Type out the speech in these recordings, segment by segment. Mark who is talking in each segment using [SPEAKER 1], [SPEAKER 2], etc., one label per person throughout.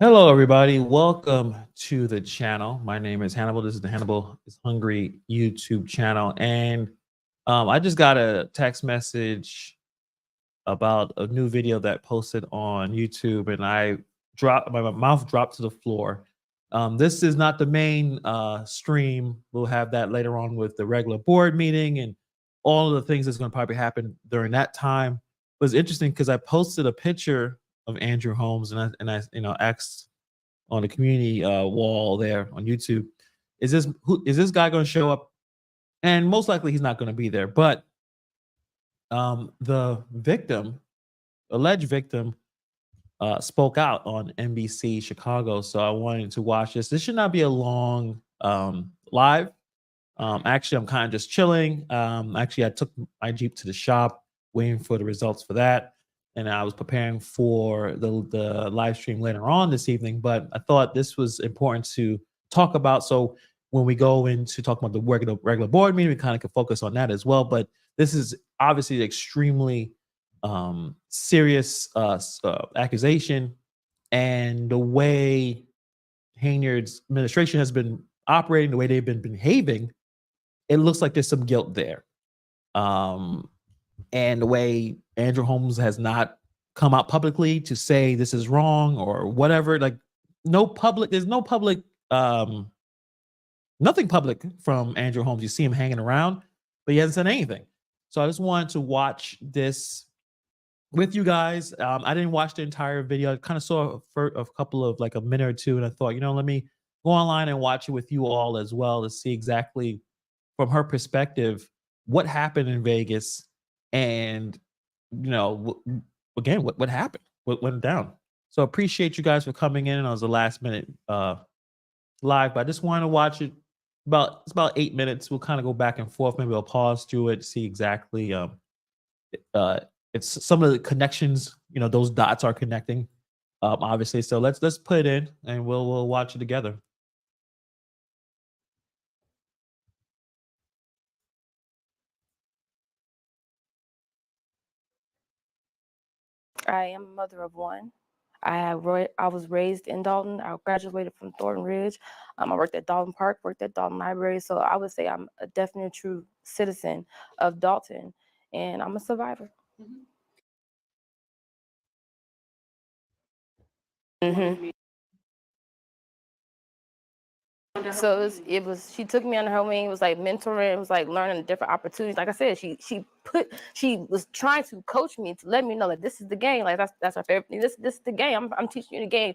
[SPEAKER 1] Hello, everybody. Welcome to the channel. My name is Hannibal. This is the Hannibal is Hungry YouTube channel. And I just got a text message about a new video that posted on YouTube, and my mouth dropped to the floor. This is not the main stream. We'll have that later on with the regular board meeting and all of the things that's going to probably happen during that time. It was interesting because I posted a picture of Andrew Holmes, and I asked on the community wall there on YouTube, is this guy going to show up? And most likely he's not going to be there. But the victim, alleged victim, spoke out on NBC Chicago. So I wanted to watch this. This should not be a long live. Actually, I'm kind of just chilling. Actually, I took my Jeep to the shop, waiting for the results for that. And I was preparing for the live stream later on this evening. But I thought this was important to talk about. So when we go into talking about the regular board meeting, we kind of can focus on that as well. But this is obviously extremely serious accusation, and the way Haynard's administration has been operating, the way they've been behaving, it looks like there's some guilt there. And the way Andrew Holmes has not come out publicly to say this is wrong or whatever, like there's no public, nothing public from Andrew Holmes. You see him hanging around, but he hasn't said anything. So I just wanted to watch this with you guys. I didn't watch the entire video. I kind of saw a couple of like a minute or two, and I thought, let me go online and watch it with you all as well to see exactly from her perspective what happened in Vegas, and again, what happened, what went down. So appreciate you guys for coming in. I was the last minute live, but I just wanted to watch it. It's about 8 minutes. We'll kind of go back and forth. Maybe I'll pause through it, see exactly it's some of the connections, those dots are connecting, obviously. So let's put it in and we'll watch it together.
[SPEAKER 2] I am a mother of one. I was raised in Dalton. I graduated from Thornton Ridge. I worked at Dalton Park, worked at Dalton Library. So I would say I'm a definite true citizen of Dalton, and I'm a survivor. Mm-hmm. So she took me under her wing. It was like mentoring. It was like learning different opportunities. Like I said, she was trying to coach me to let me know that this is the game. Like that's our favorite thing. This is the game. I'm teaching you the game,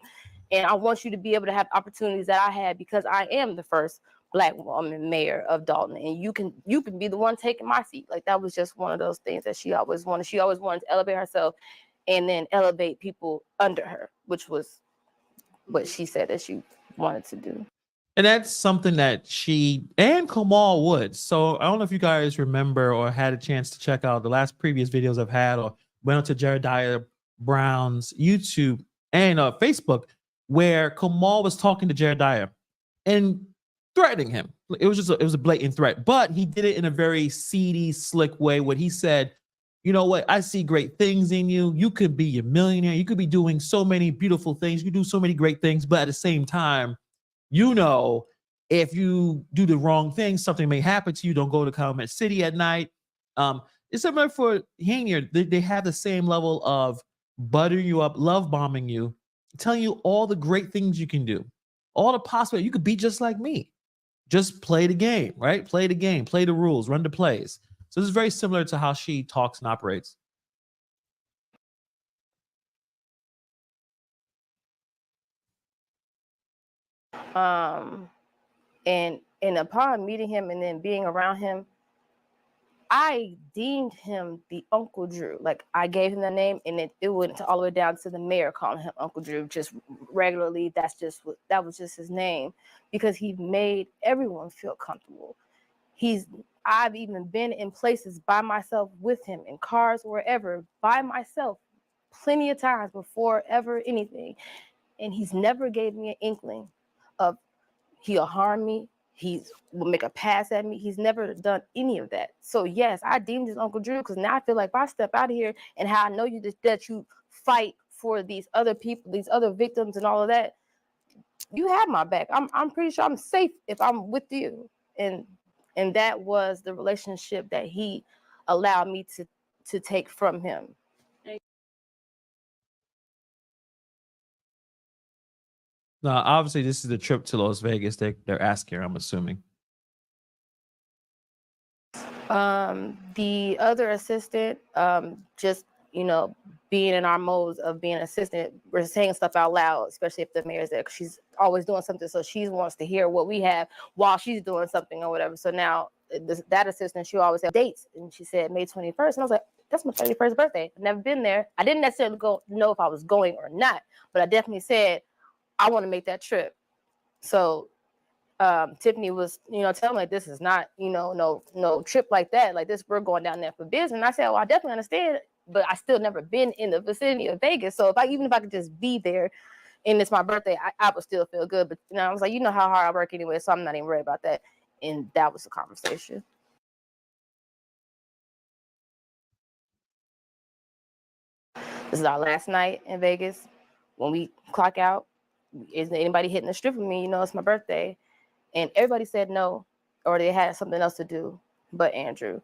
[SPEAKER 2] and I want you to be able to have opportunities that I had because I am the first Black woman mayor of Dalton, and you can be the one taking my seat. Like that was just one of those things that she always wanted. She always wanted to elevate herself, and then elevate people under her, which was what she said that she wanted to do.
[SPEAKER 1] And that's something that she and Kamal would. So I don't know if you guys remember or had a chance to check out the last previous videos I've had, or went on to Jedediah Brown's YouTube and Facebook, where Kamal was talking to Jedediah and threatening him. It was a blatant threat, but he did it in a very seedy, slick way. What he said, you know what? I see great things in you. You could be a millionaire. You could be doing so many beautiful things. You do so many great things, but at the same time, if you do the wrong thing, something may happen to you. Don't go to Comment City at night. It's similar for Hainier. They have the same level of buttering you up, love bombing you, telling you all the great things you can do, all the possible. You could be just like me. Just play the game, right? Play the game, play the rules, run the plays. So this is very similar to how she talks and operates.
[SPEAKER 2] And upon meeting him and then being around him, I deemed him the Uncle Drew. Like I gave him the name, and it went all the way down to the mayor calling him Uncle Drew just regularly. That was just his name, because he made everyone feel comfortable. I've even been in places by myself with him, in cars, wherever, by myself, plenty of times before ever anything. And he's never gave me an inkling of he'll harm me, he will make a pass at me. He's never done any of that. So yes, I deemed his Uncle Drew, because now I feel like if I step out of here and how I know you that you fight for these other people, these other victims and all of that, you have my back. I'm pretty sure I'm safe if I'm with you. And that was the relationship that he allowed me to take from him.
[SPEAKER 1] Now, obviously, this is the trip to Las Vegas they're asking, I'm assuming.
[SPEAKER 2] The other assistant, just, you know, being in our modes of being an assistant, we're saying stuff out loud, especially if the mayor's there, 'cause she's always doing something. So she wants to hear what we have while she's doing something or whatever. So now that assistant, she always have dates. And she said May 21st. And I was like, that's my 31st birthday. I've never been there. I didn't necessarily know if I was going or not, but I definitely said, I want to make that trip. So Tiffany was, you know, telling me, like, this is not, you know, no trip like that. Like this, we're going down there for business. And I said, well, I definitely understand, but I still never been in the vicinity of Vegas. So even if I could just be there and it's my birthday, I would still feel good. But, you know, I was like, you know how hard I work anyway, so I'm not even worried about that. And that was the conversation. This is our last night in Vegas. When we clock out, isn't anybody hitting the strip with me? You know, it's my birthday. And everybody said no, or they had something else to do, but Andrew.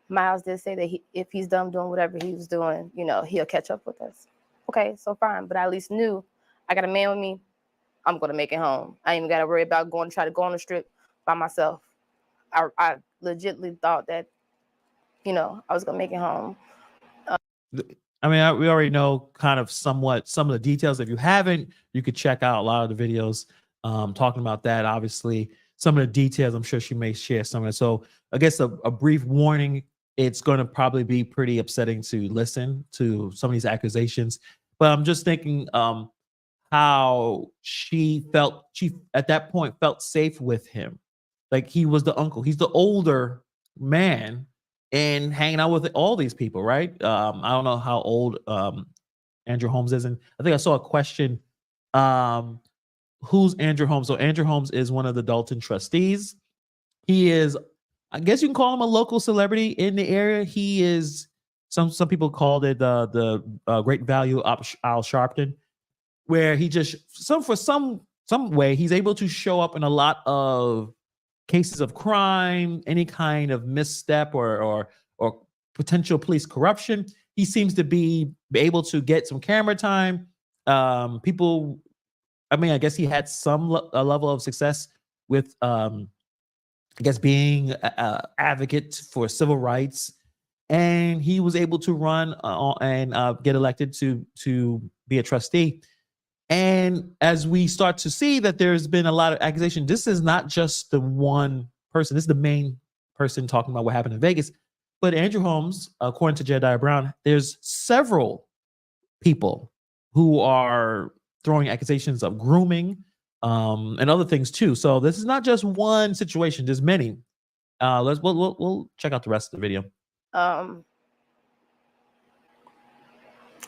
[SPEAKER 2] Miles did say that if he's done doing whatever he was doing, you know, he'll catch up with us. Okay, so fine, but I at least knew I got a man with me. I'm gonna make it home. I ain't even gotta worry about try to go on the strip by myself. I legitimately thought that, you know, I was gonna make it home.
[SPEAKER 1] I mean, we already know kind of somewhat some of the details. If you haven't, you could check out a lot of the videos talking about that. Obviously, some of the details, I'm sure she may share some of it. So I guess a brief warning, it's going to probably be pretty upsetting to listen to some of these accusations. But I'm just thinking how she at that point felt safe with him. Like he was the uncle. He's the older man and hanging out with all these people, right? I don't know how old Andrew Holmes is. And I think I saw a question, who's Andrew Holmes? So Andrew Holmes is one of the Dalton trustees. He is, I guess you can call him a local celebrity in the area. He is, some people called it the great value of Al Sharpton, where he just, some way, he's able to show up in a lot of cases of crime, any kind of misstep or potential police corruption. He seems to be able to get some camera time. People, I mean, I guess he had some level of success with, I guess, being an advocate for civil rights, and he was able to run and get elected to be a trustee. And as we start to see that there's been a lot of accusation, this is not just the one person. This is the main person talking about what happened in Vegas. But Andrew Holmes, according to Jedediah Brown, there's several people who are throwing accusations of grooming and other things too. So this is not just one situation. There's many. We'll check out the rest of the video.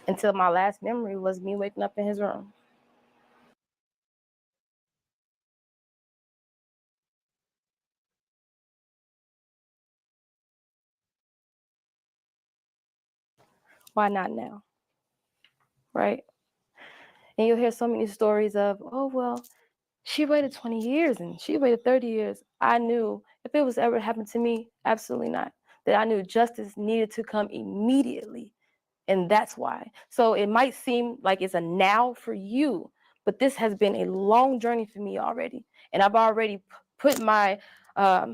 [SPEAKER 2] Until my last memory was me waking up in his room. Why not now? Right? And you'll hear so many stories of, oh, well, she waited 20 years and she waited 30 years. I knew if it was ever happened to me, absolutely not. That I knew justice needed to come immediately. And that's why. So it might seem like it's a now for you, but this has been a long journey for me already. And I've already put my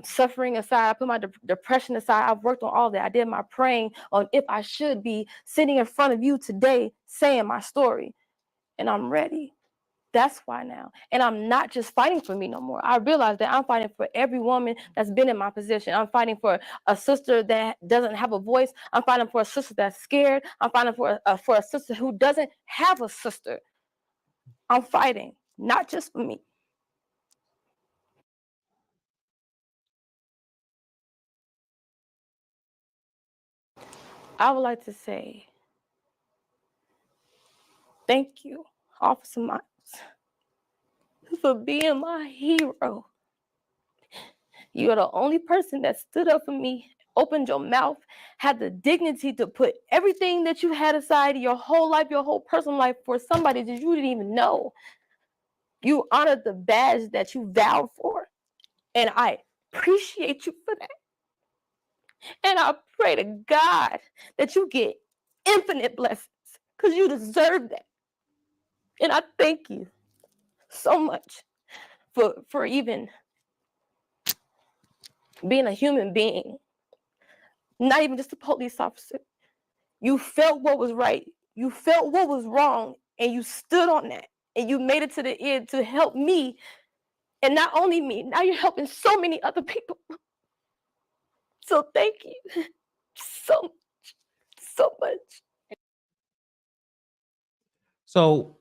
[SPEAKER 2] suffering aside, I put my depression aside. I've worked on all that. I did my praying on if I should be sitting in front of you today saying my story. And I'm ready. That's why now. And I'm not just fighting for me no more. I realize that I'm fighting for every woman that's been in my position. I'm fighting for a sister that doesn't have a voice. I'm fighting for a sister that's scared. I'm fighting for a sister who doesn't have a sister. I'm fighting, not just for me. I would like to say thank you, Officer Miles, for being my hero. You are the only person that stood up for me opened your mouth, had the dignity to put everything that you had aside, your whole life, your whole personal life, for somebody that you didn't even know. You honored the badge that you vowed for. And I appreciate you for that. And I pray to God that you get infinite blessings, because you deserve that. And I thank you so much for even being a human being, not even just a police officer. You felt what was right. You felt what was wrong, and you stood on that. And you made it to the end to help me. And not only me, now you're helping so many other people. So thank you so much, so much.
[SPEAKER 1] So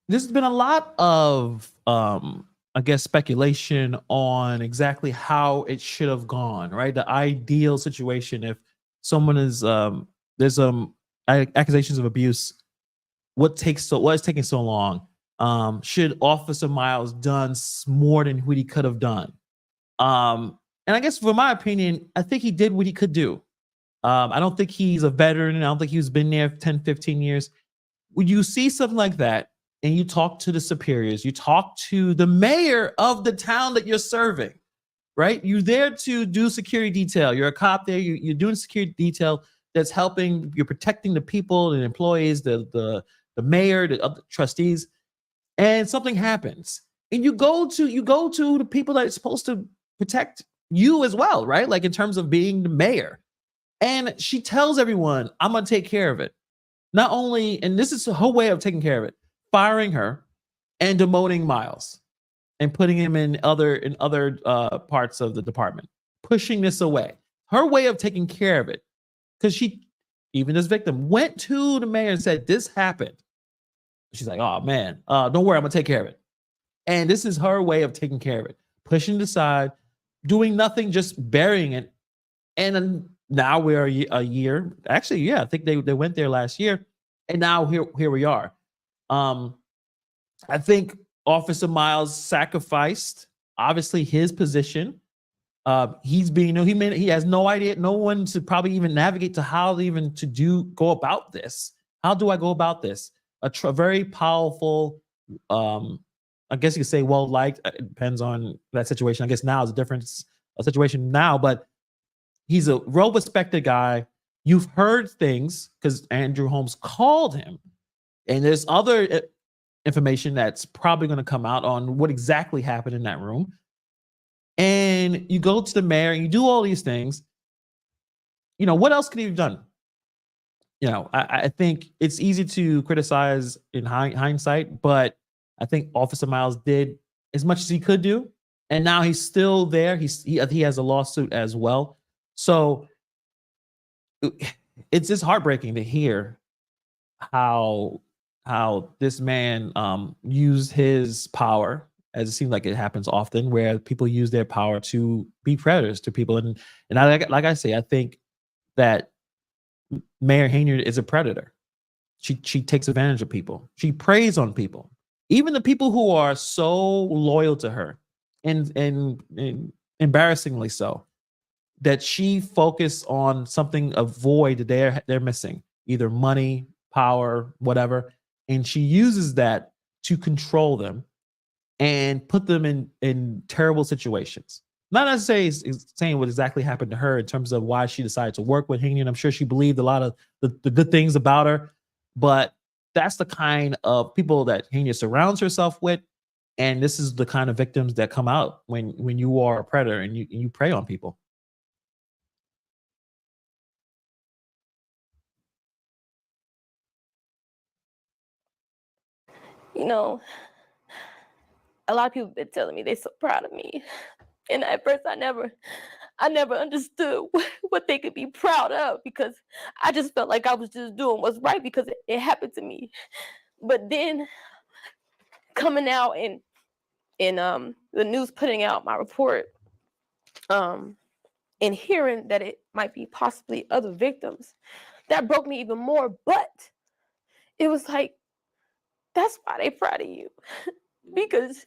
[SPEAKER 1] there's been a lot of I guess speculation on exactly how it should have gone, right? The ideal situation if someone is there's accusations of abuse, what is taking so long? Should Officer Miles done more than what he could have done? And I guess for my opinion, I think he did what he could do. I don't think he's a veteran. I don't think he's been there 10, 15 years. When you see something like that and you talk to the superiors, you talk to the mayor of the town that you're serving, right? You're there to do security detail. You're a cop there. You're doing security detail that's helping. You're protecting the people and employees, the mayor, the other trustees, and something happens. And you go to the people that are supposed to protect you as well, right? Like in terms of being the mayor. And she tells everyone, I'm gonna take care of it. Not only, and this is her way of taking care of it, firing her and demoting Miles and putting him in other parts of the department, pushing this away. Her way of taking care of it, because she, even this victim, went to the mayor and said, this happened. She's like, oh man, don't worry, I'm gonna take care of it. And this is her way of taking care of it, pushing it aside, doing nothing, just burying it. And then now we're a year. Actually, yeah, I think they went there last year, and now here we are. I think Officer Miles sacrificed obviously his position. He's being he has no idea, no one to probably even navigate to how even to go about this. How do I go about this? A very powerful, I guess you could say well liked. It depends on that situation. I guess now is a different situation now, but he's a well-respected guy. You've heard things because Andrew Holmes called him, and there's other information that's probably going to come out on what exactly happened in that room. And you go to the mayor and you do all these things. You know, what else could he have done? You know, I think it's easy to criticize in hindsight, but I think Officer Miles did as much as he could do. And now he's still there. He has a lawsuit as well. So it's just heartbreaking to hear how this man used his power, as it seems like it happens often, where people use their power to be predators to people. And like I say, I think that Mayor Hainiard is a predator. She takes advantage of people. She preys on people, even the people who are so loyal to her, and embarrassingly so, that she focused on something, a void that they're missing, either money, power, whatever, and she uses that to control them and put them in terrible situations. Not necessarily saying what exactly happened to her in terms of why she decided to work with Hainiard. I'm sure she believed a lot of the good things about her, but that's the kind of people that Hainiard surrounds herself with. And this is the kind of victims that come out when you are a predator and you prey on people.
[SPEAKER 2] You know, a lot of people have been telling me they're so proud of me. And at first I never understood what they could be proud of, because I just felt like I was just doing what's right because it happened to me. But then coming out and the news putting out my report, and hearing that it might be possibly other victims, that broke me even more. But it was like, that's why they proud of you, because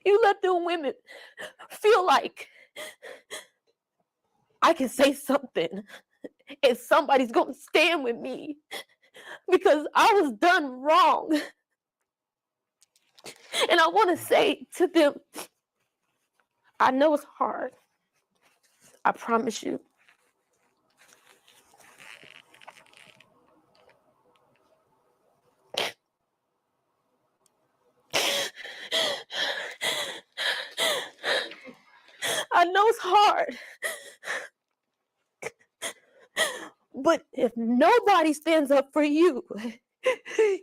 [SPEAKER 2] you let them women feel like I can say something and somebody's going to stand with me because I was done wrong. And I want to say to them, I know it's hard. I promise you. I know it's hard. But if nobody stands up for you,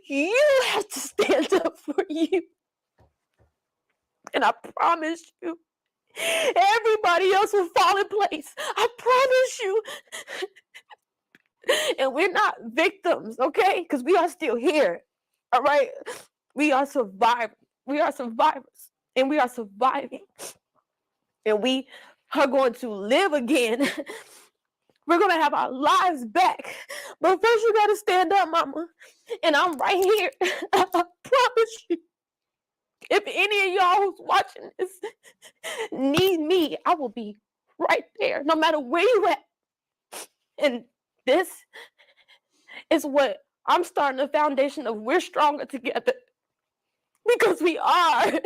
[SPEAKER 2] you have to stand up for you. And I promise you, everybody else will fall in place. I promise you. And we're not victims, okay? Because we are still here, all right? We are survivors. We are survivors. And we are surviving. And we are going to live again. We're going to have our lives back. But first, you got to stand up, mama. And I'm right here. I promise you. If any of y'all who's watching this need me, I will be right there, no matter where you at. And this is what I'm starting the foundation of. We're stronger together. Because we are.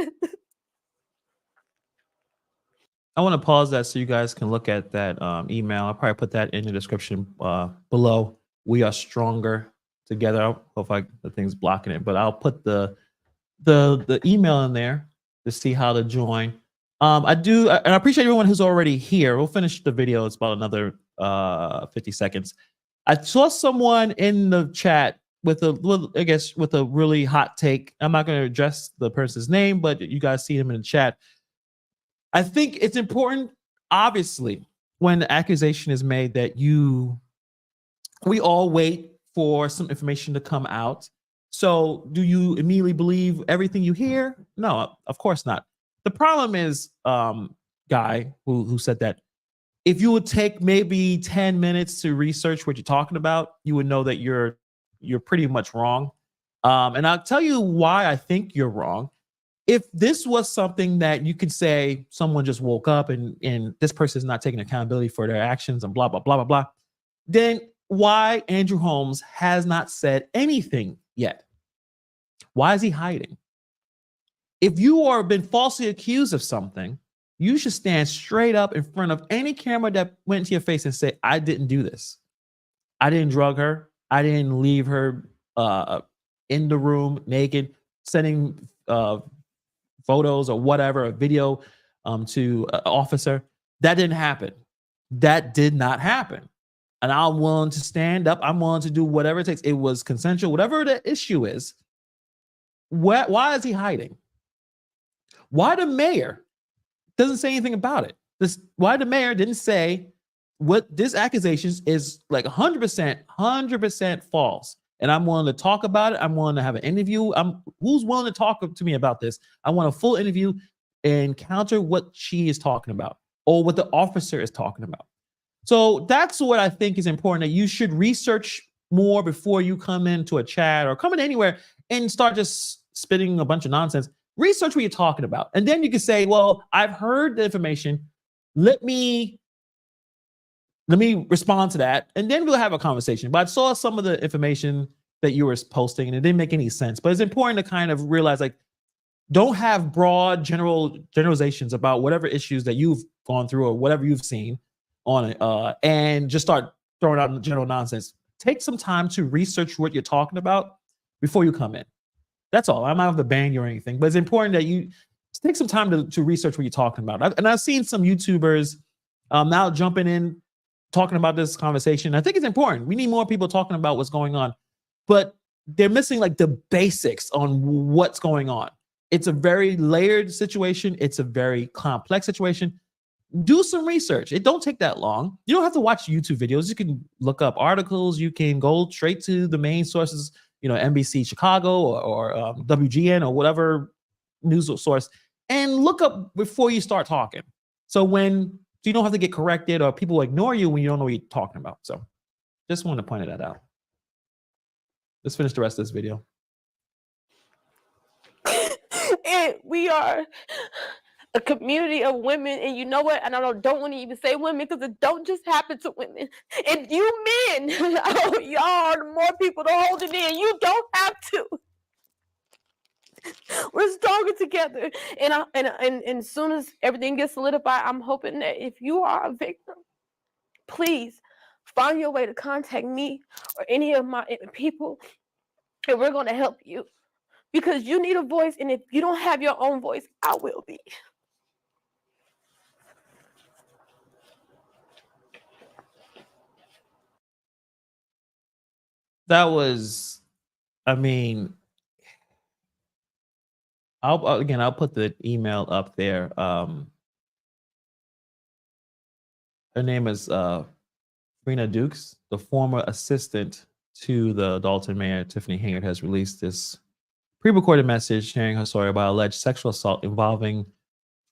[SPEAKER 1] I want to pause that so you guys can look at that email. I'll probably put that in the description below. We are stronger together. I don't know if the thing's blocking it, but I'll put the email in there to see how to join. And I appreciate everyone who's already here. We'll finish the video. It's about another 50 seconds. I saw someone in the chat with a really hot take. I'm not going to address the person's name, but you guys see him in the chat. I think it's important, obviously, when the accusation is made that we all wait for some information to come out. So do you immediately believe everything you hear? No, of course not. The problem is, guy who said that, if you would take maybe 10 minutes to research what you're talking about, you would know that you're pretty much wrong. And I'll tell you why I think you're wrong. If this was something that you could say someone just woke up and this person is not taking accountability for their actions and blah, blah, blah, blah, blah, then why Andrew Holmes has not said anything yet? Why is he hiding? If you are been falsely accused of something, you should stand straight up in front of any camera that went to your face and say, I didn't do this. I didn't drug her. I didn't leave her in the room naked, sending photos or whatever, a video to an officer. That didn't happen. That did not happen. And I'm willing to stand up. I'm willing to do whatever it takes. It was consensual, whatever the issue is. Why is he hiding? Why the mayor doesn't say anything about it? Why the mayor didn't say what this accusation is like 100% false. And I'm willing to talk about it. I'm willing to have an interview. Who's willing to talk to me about this? I want a full interview and counter what she is talking about or what the officer is talking about. So that's what I think is important, that you should research more before you come into a chat or come in anywhere and start just spitting a bunch of nonsense. Research what you're talking about. And then you can say, well, I've heard the information. Let me respond to that, and then we'll have a conversation. But I saw some of the information that you were posting, and it didn't make any sense. But it's important to kind of realize, like, don't have broad generalizations about whatever issues that you've gone through or whatever you've seen on it, and just start throwing out general nonsense. Take some time to research what you're talking about before you come in. That's all. I'm not going to ban you or anything, but it's important that you take some time to research what you're talking about. And I've seen some YouTubers now jumping in, talking about this conversation. I think it's important. We need more people talking about what's going on, but they're missing like the basics on what's going on. It's a very layered situation. It's a very complex situation. Do some research. It don't take that long. You don't have to watch YouTube videos. You can look up articles. You can go straight to the main sources, NBC Chicago or WGN or whatever news source, and look up before you start talking. So you don't have to get corrected or people ignore you when you don't know what you're talking about. So just wanted to point that out. Let's finish the rest of this video.
[SPEAKER 2] And we are a community of women, and you know what? And I don't want to even say women because it don't just happen to women. And you men, y'all are more people to hold it in. You don't have to. We're stronger together. And as soon as everything gets solidified, I'm hoping that if you are a victim, please find your way to contact me or any of my people, and we're going to help you because you need a voice. And if you don't have your own voice, I will be.
[SPEAKER 1] That was, I mean, I'll put the email up there. Her name is Fenia Dukes, the former assistant to the Dalton mayor, Tiffany Hayard, has released this pre-recorded message sharing her story about alleged sexual assault involving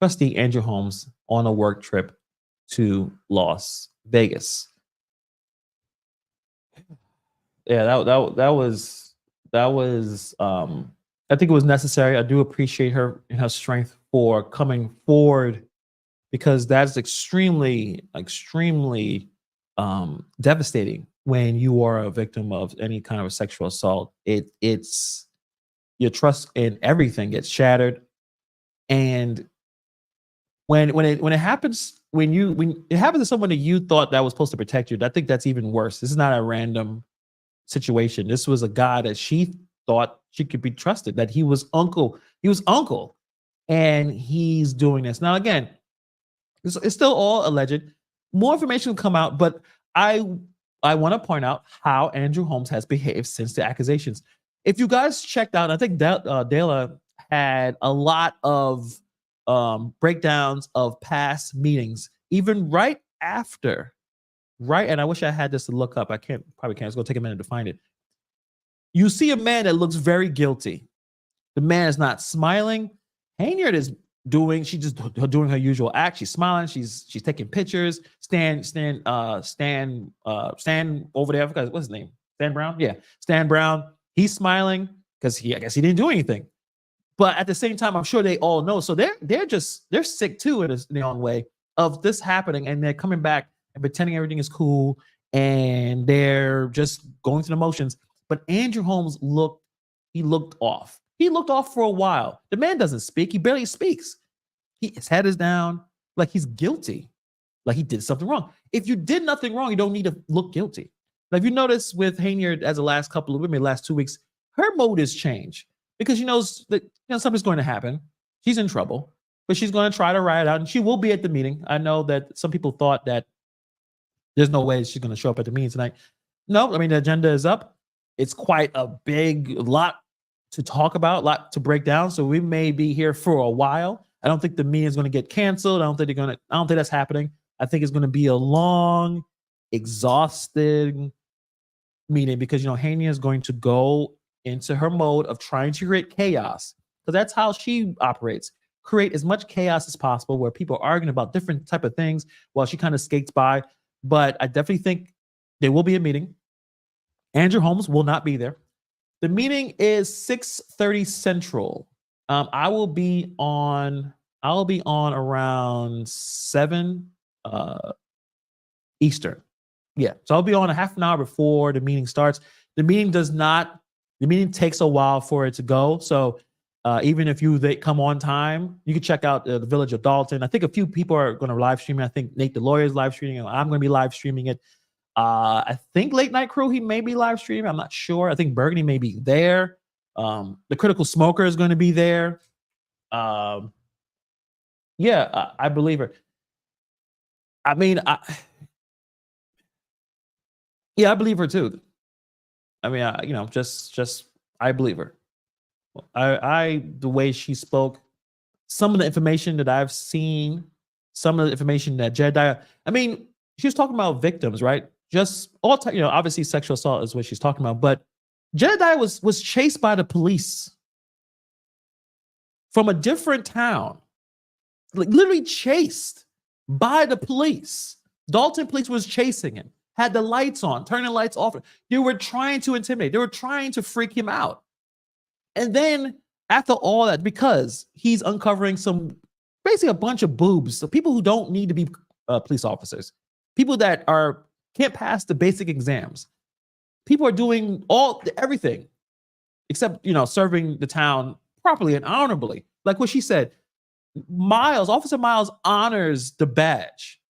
[SPEAKER 1] trustee Andrew Holmes on a work trip to Las Vegas. Yeah, that was I think it was necessary. I do appreciate her and her strength for coming forward because that's extremely devastating when you are a victim of any kind of a sexual assault. It's your trust in everything gets shattered, and when it happens when it happens to someone that you thought that was supposed to protect you, I think that's even worse. This is not a random situation. This was a guy that she thought she could be trusted, that he was uncle, and he's doing this. Now, again, it's still all alleged. More information will come out, but I want to point out how Andrew Holmes has behaved since the accusations. If you guys checked out, I think Dela had a lot of breakdowns of past meetings, even right after. Right, and I wish I had this to look up. I probably can't. It's gonna take a minute to find it. You see a man that looks very guilty. The man is not smiling. Hayard is she's just doing her usual act. She's smiling. She's taking pictures. Stan over there. I forgot what's his name. Stan Brown. Yeah, Stan Brown. He's smiling because I guess he didn't do anything. But at the same time, I'm sure they all know. So they're sick too in their own way of this happening, and they're coming back and pretending everything is cool, and they're just going through the motions. But Andrew Holmes looked off. He looked off for a while. The man doesn't speak. He barely speaks. His head is down, like he's guilty, like he did something wrong. If you did nothing wrong, you don't need to look guilty. Now, if you notice with Hayard, as the last 2 weeks, her mode has changed because she knows that something's going to happen. She's in trouble, but she's going to try to ride out, and she will be at the meeting. I know that some people thought that there's no way she's going to show up at the meeting tonight. No, I mean, the agenda is up. It's quite a lot to talk about, a lot to break down. So we may be here for a while. I don't think the meeting is going to get canceled. I don't think that's happening. I think it's going to be a long, exhausted meeting because, Hania is going to go into her mode of trying to create chaos because that's how she operates. Create as much chaos as possible where people are arguing about different type of things while she kind of skates by. But I definitely think there will be a meeting. Andrew Holmes will not be there. The meeting is 6:30 Central. I'll be on around 7 Eastern. Yeah, so I'll be on a half an hour before the meeting starts. The meeting takes a while for it to go. So even if they come on time, you can check out the Village of Dalton. I think a few people are going to live stream it. I think Nate the lawyer is live streaming it. I'm going to be live streaming it. I think Late Night Crew, he may be live streaming. I'm not sure. I think Burgundy may be there. The Critical Smoker is going to be there. I believe her. I mean, I believe her too. I mean, I believe her. The way she spoke, some of the information that I've seen, some of the information that Jedediah, I mean, she was talking about victims, right? Just all time, obviously sexual assault is what she's talking about, but Jedediah was chased by the police from a different town, like literally chased by the police. Dalton police was chasing him, had the lights on, turning the lights off. They were trying to intimidate. They were trying to freak him out. And then after all that, because he's uncovering some basically a bunch of boobs, so people who don't need to be police officers, people that can't pass the basic exams. People are doing everything except, serving the town properly and honorably. Like what she said, Officer Miles honors the badge.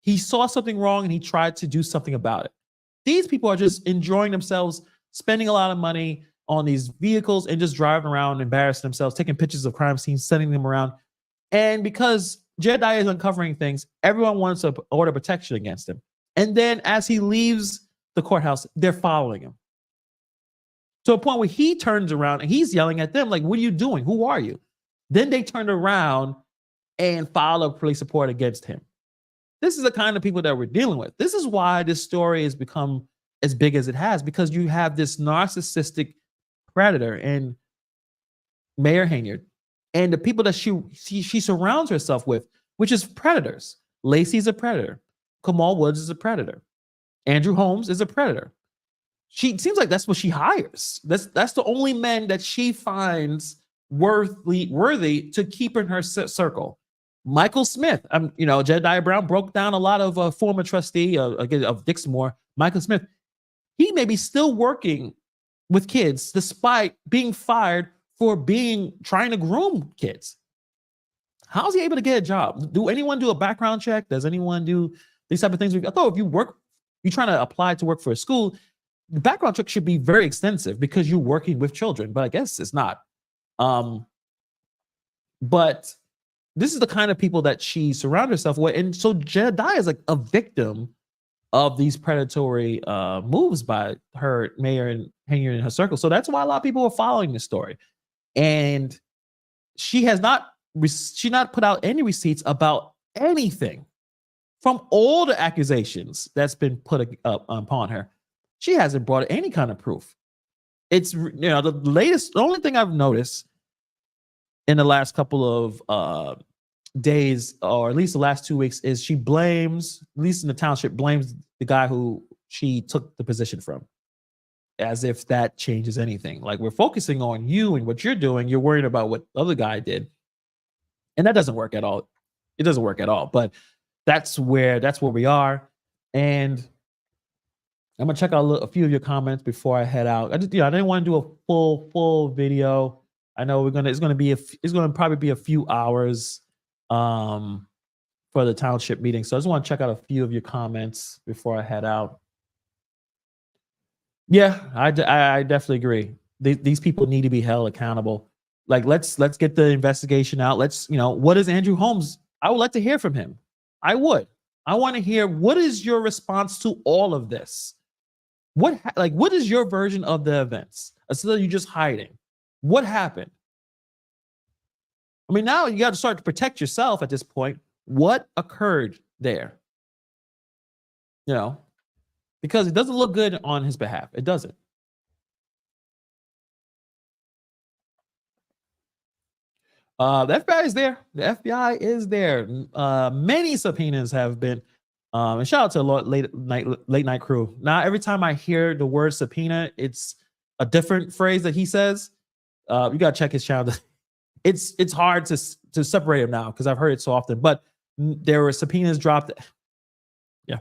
[SPEAKER 1] He saw something wrong and he tried to do something about it. These people are just enjoying themselves, spending a lot of money on these vehicles and just driving around, embarrassing themselves, taking pictures of crime scenes, sending them around. And because Jedediah is uncovering things, everyone wants to order protection against him. And then as he leaves the courthouse, they're following him to a point where he turns around and he's yelling at them like, what are you doing? Who are you? Then they turn around and file a police report against him. This is the kind of people that we're dealing with. This is why this story has become as big as it has, because you have this narcissistic predator and Mayor Haynard and the people that she surrounds herself with, which is predators. Lacey's a predator. Kamal Woods is a predator. Andrew Holmes is a predator. She seems like that's what she hires. That's the only men that she finds worthy to keep in her circle. Michael Smith, Jedediah Brown broke down a lot of former trustee of Dixmoor, Michael Smith. He may be still working with kids despite being fired for trying to groom kids. How's he able to get a job? Do anyone do a background check? Does anyone do these type of things? I thought if you're trying to apply to work for a school, the background check should be very extensive because you're working with children, but I guess it's not. But this is the kind of people that she surrounds herself with. And so Jedediah is like a victim of these predatory moves by her mayor and Hanger in her circle. So that's why a lot of people are following this story. And she not put out any receipts about anything from all the accusations that's been put up upon her. She hasn't brought any kind of proof. It's, the only thing I've noticed in the last couple of days, or at least the last 2 weeks, is she blames, at least in the township, blames the guy who she took the position from, as if that changes anything. Like, we're focusing on you and what you're doing. You're worried about what the other guy did. And that doesn't work at all. It doesn't work at all. But that's where we are. And I'm gonna check out a few of your comments before I head out. I didn't want to do a full video. I know it's gonna probably be a few hours for the township meeting. So I just want to check out a few of your comments before I head out. Yeah, I definitely agree. These people need to be held accountable. Like, let's get the investigation out. What is Andrew Holmes? I would like to hear from him. I want to hear, what is your response to all of this? What is your version of the events? Instead of you just hiding, what happened? I mean, now you got to start to protect yourself at this point. What occurred there? Because it doesn't look good on his behalf. It doesn't. The FBI is there. The FBI is there. Many subpoenas have been, and shout out to the late night crew. Now, every time I hear the word subpoena, it's a different phrase that he says. You gotta check his channel. It's hard to separate them now because I've heard it so often. But there were subpoenas dropped. Yeah,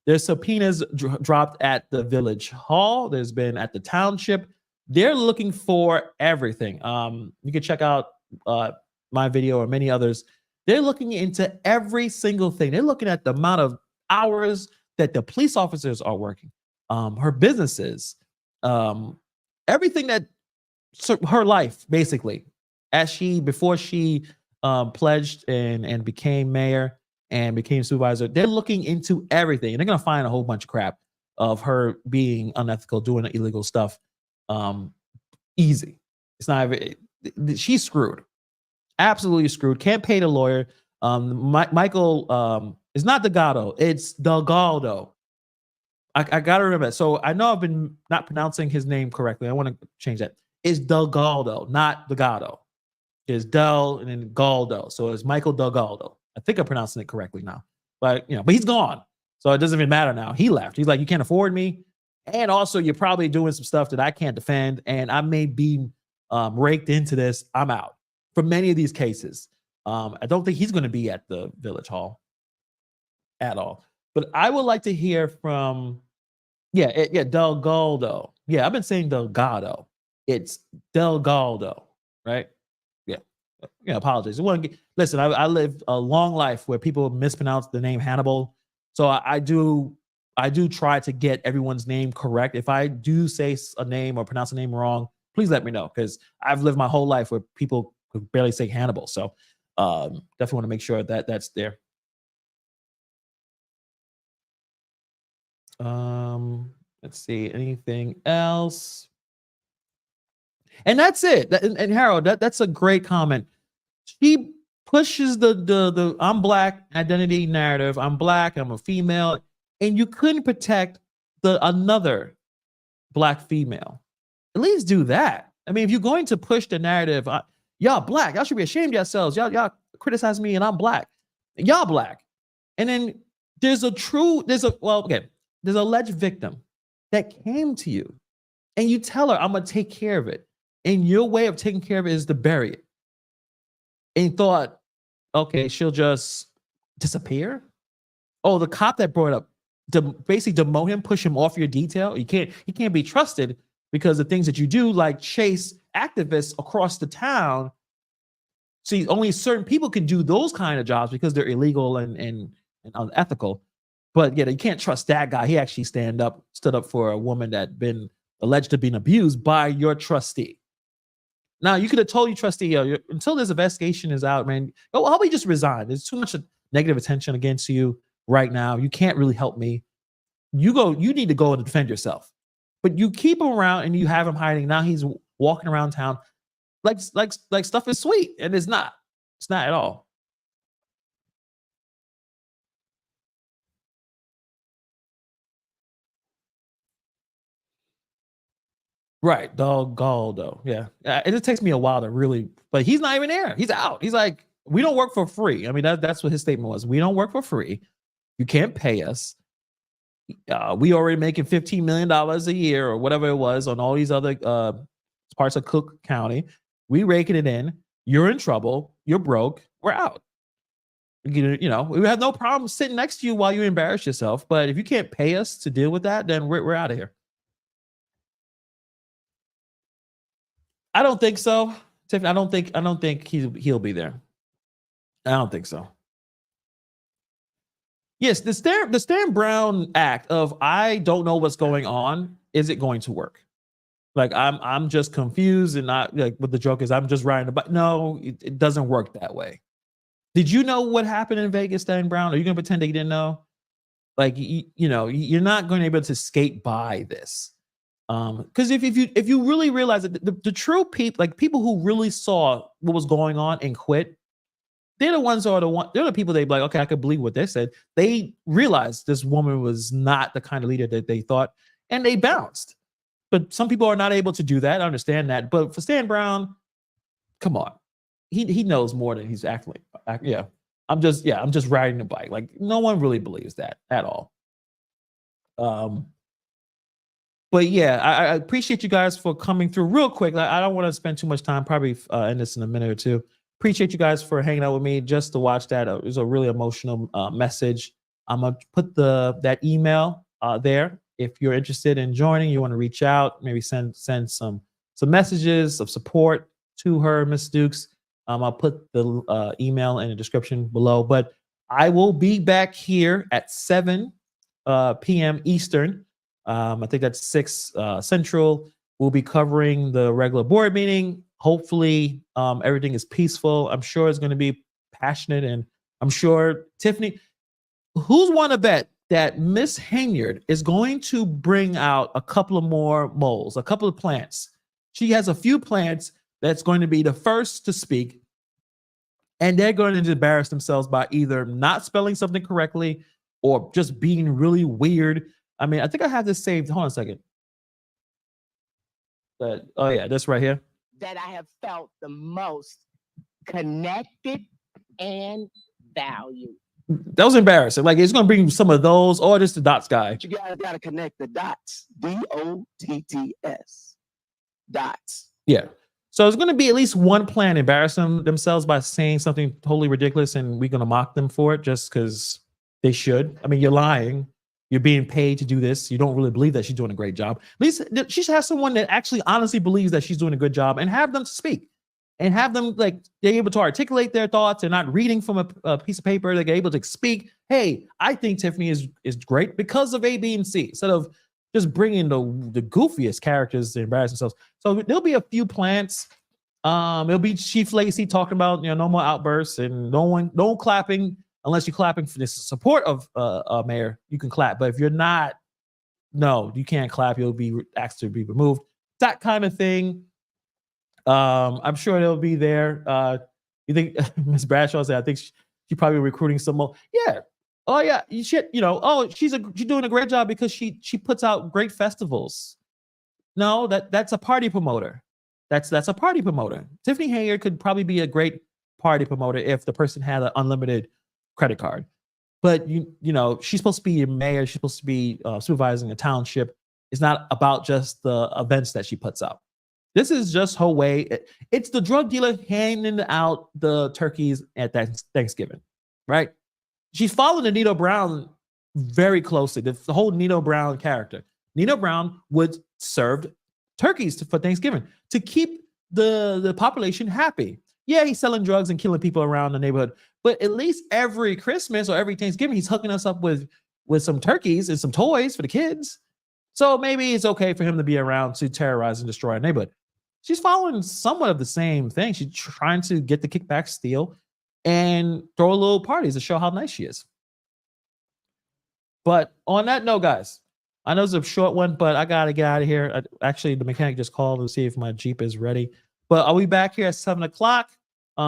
[SPEAKER 1] there's subpoenas dropped at the village hall. There's been at the township. They're looking for everything. You can check out my video or many others. They're looking into every single thing. They're looking at the amount of hours that the police officers are working, her businesses, everything her life, basically, before she pledged and became mayor and became supervisor. They're looking into everything, and they're gonna find a whole bunch of crap of her being unethical, doing illegal stuff. Easy. It's not. She's screwed. Absolutely screwed. Can't pay the lawyer. Michael is not Delgado. It's Delgado. I gotta remember that. So I know I've been not pronouncing his name correctly. I want to change that. It's Delgado, not Delgado. It's Del and then Galdo. So it's Michael Delgado. I think I'm pronouncing it correctly now. But but he's gone. So it doesn't even matter now. He left. He's like, you can't afford me. And also, you're probably doing some stuff that I can't defend. And I may be raked into this. I'm out for many of these cases. I don't think he's going to be at the Village Hall at all. But I would like to hear from, Delgado. Yeah, I've been saying Delgado. It's Delgado, right? Yeah. Yeah, apologies. Listen, I lived a long life where people mispronounce the name Hannibal. So I do try to get everyone's name correct. If I do say a name or pronounce a name wrong, please let me know, because I've lived my whole life where people could barely say Hannibal. So definitely want to make sure that that's there. Let's see, anything else? And that's it. And Harold, that's a great comment. She pushes the I'm black identity narrative. I'm black, I'm a female, and you couldn't protect another black female. At least do that. I mean, if you're going to push the narrative, y'all black, y'all should be ashamed of yourselves. Y'all criticize me and I'm black. Y'all black. And then there's an alleged victim that came to you and you tell her, I'm gonna take care of it. And your way of taking care of it is to bury it. And thought, okay, she'll just disappear. Oh, the cop that brought up to basically demote him, push him off your detail. He can't be trusted because the things that you do, like chase activists across the town. See, only certain people can do those kind of jobs because they're illegal and unethical. But yeah, you can't trust that guy. He actually stood up for a woman that been alleged to be abused by your trustee. Now, you could have told your trustee, until this investigation is out, man, how about you just resign? There's too much negative attention against you right now. You can't really help me. You need to go and defend yourself. But you keep him around and you have him hiding. Now he's walking around town like stuff is sweet, and it's not. It's not at all. Right, Galdo. Yeah, it just takes me a while to really, but he's not even there. He's out. He's like, we don't work for free. I mean, that's what his statement was. We don't work for free. You can't pay us. We already making $15 million a year or whatever it was on all these other parts of Cook County. We raking it in. You're in trouble. You're broke. We're out. We have no problem sitting next to you while you embarrass yourself. But if you can't pay us to deal with that, then we're out of here. I don't think so, Tiffany. I don't think he'll be there. I don't think so. Yes, the Stan Brown act of I don't know what's going on. Is it going to work? Like I'm just confused and not like what the joke is. I'm just riding the bike. No, it doesn't work that way. Did you know what happened in Vegas, Stan Brown? Are you gonna pretend that you didn't know? Like you're not going to be able to skate by this. Because if you really realize that the true people, like people who really saw what was going on and quit, they're the people they'd be like, okay, I could believe what they said. They realized this woman was not the kind of leader that they thought, and they bounced. But some people are not able to do that. I understand that. But for Stan Brown, come on, he knows more than he's acting. Yeah, I'm just riding the bike. Like no one really believes that at all. But yeah, I appreciate you guys for coming through real quick. I don't want to spend too much time, probably end this in a minute or two. Appreciate you guys for hanging out with me just to watch that. It was a really emotional message. I'm going to put that email there. If you're interested in joining, you want to reach out, maybe send some messages of support to her, Miss Dukes. I'll put the email in the description below. But I will be back here at 7 p.m. Eastern. I think that's 6 Central. We'll be covering the regular board meeting. Hopefully, everything is peaceful. I'm sure it's going to be passionate, and I'm sure Tiffany. Who's want to bet that Miss Hanyard is going to bring out a couple of more moles, a couple of plants? She has a few plants that's going to be the first to speak, and they're going to embarrass themselves by either not spelling something correctly or just being really weird. I mean, I think I have this saved. Hold on a second. Oh yeah, this right here.
[SPEAKER 3] That I have felt the most connected and valued.
[SPEAKER 1] That was embarrassing. Like it's gonna bring some of those, or just the dots guy.
[SPEAKER 3] You gotta connect the dots. DOTTS. Dots.
[SPEAKER 1] Yeah. So it's going to be at least one plan embarrassing themselves by saying something totally ridiculous, and we're going to mock them for it just because they should. I mean, you're lying. You're being paid to do this. You don't really believe that she's doing a great job. At least she should have someone that actually honestly believes that she's doing a good job, and have them speak, and have them like they're able to articulate their thoughts. They're not reading from a piece of paper. They're able to speak. Hey, I think Tiffany is great because of A, B, and C. Instead of just bringing the goofiest characters to embarrass themselves. So there'll be a few plants. It'll be Chief Lacey talking about no more outbursts and no clapping unless you're clapping for the support of mayor. You can clap, but if you're not, no, you can't clap. You'll be asked to be removed. That kind of thing. I'm sure they'll be there. You think Miss Bradshaw said? I think she probably recruiting some more. Yeah. Oh yeah, you should. Oh, she's doing a great job because she puts out great festivals. No, that's a party promoter. That's a party promoter. Tiffany Hayard could probably be a great party promoter if the person had an unlimited credit card. But she's supposed to be a mayor. She's supposed to be supervising a township. It's not about just the events that she puts out. This is just her way. It's the drug dealer handing out the turkeys at that Thanksgiving, right? She's following the Nino Brown very closely. The whole Nino Brown character. Nino Brown would serve turkeys for Thanksgiving to keep the population happy. Yeah, he's selling drugs and killing people around the neighborhood, but at least every Christmas or every Thanksgiving, he's hooking us up with some turkeys and some toys for the kids. So maybe it's okay for him to be around to terrorize and destroy a neighborhood. She's following somewhat of the same thing. She's trying to get the kickback steal and throw a little parties to show how nice she is. But on that note, guys, I know it's a short one, but I got to get out of here. Actually, the mechanic just called to see if my Jeep is ready. But I'll be back here at 7 o'clock.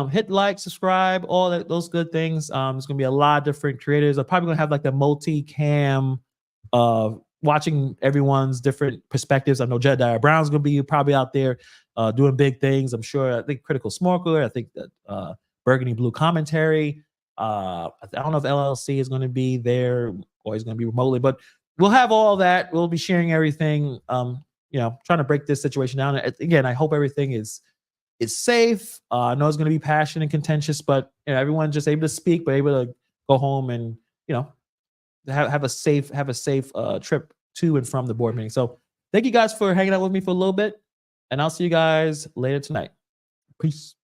[SPEAKER 1] Hit like, subscribe, all those good things. There's going to be a lot of different creators. I'm probably going to have like the multi-cam watching everyone's different perspectives. I know Jedediah Brown's going to be probably out there doing big things. I'm sure. I think Critical Smoker. I think that Burgundy Blue Commentary. I don't know if LLC is going to be there or he's going to be remotely, but we'll have all that. We'll be sharing everything. Trying to break this situation down. Again, I hope everything is safe. I know it's going to be passionate and contentious, but everyone's just able to speak, but able to go home and have a safe trip to and from the board meeting. So thank you guys for hanging out with me for a little bit, and I'll see you guys later tonight. Peace.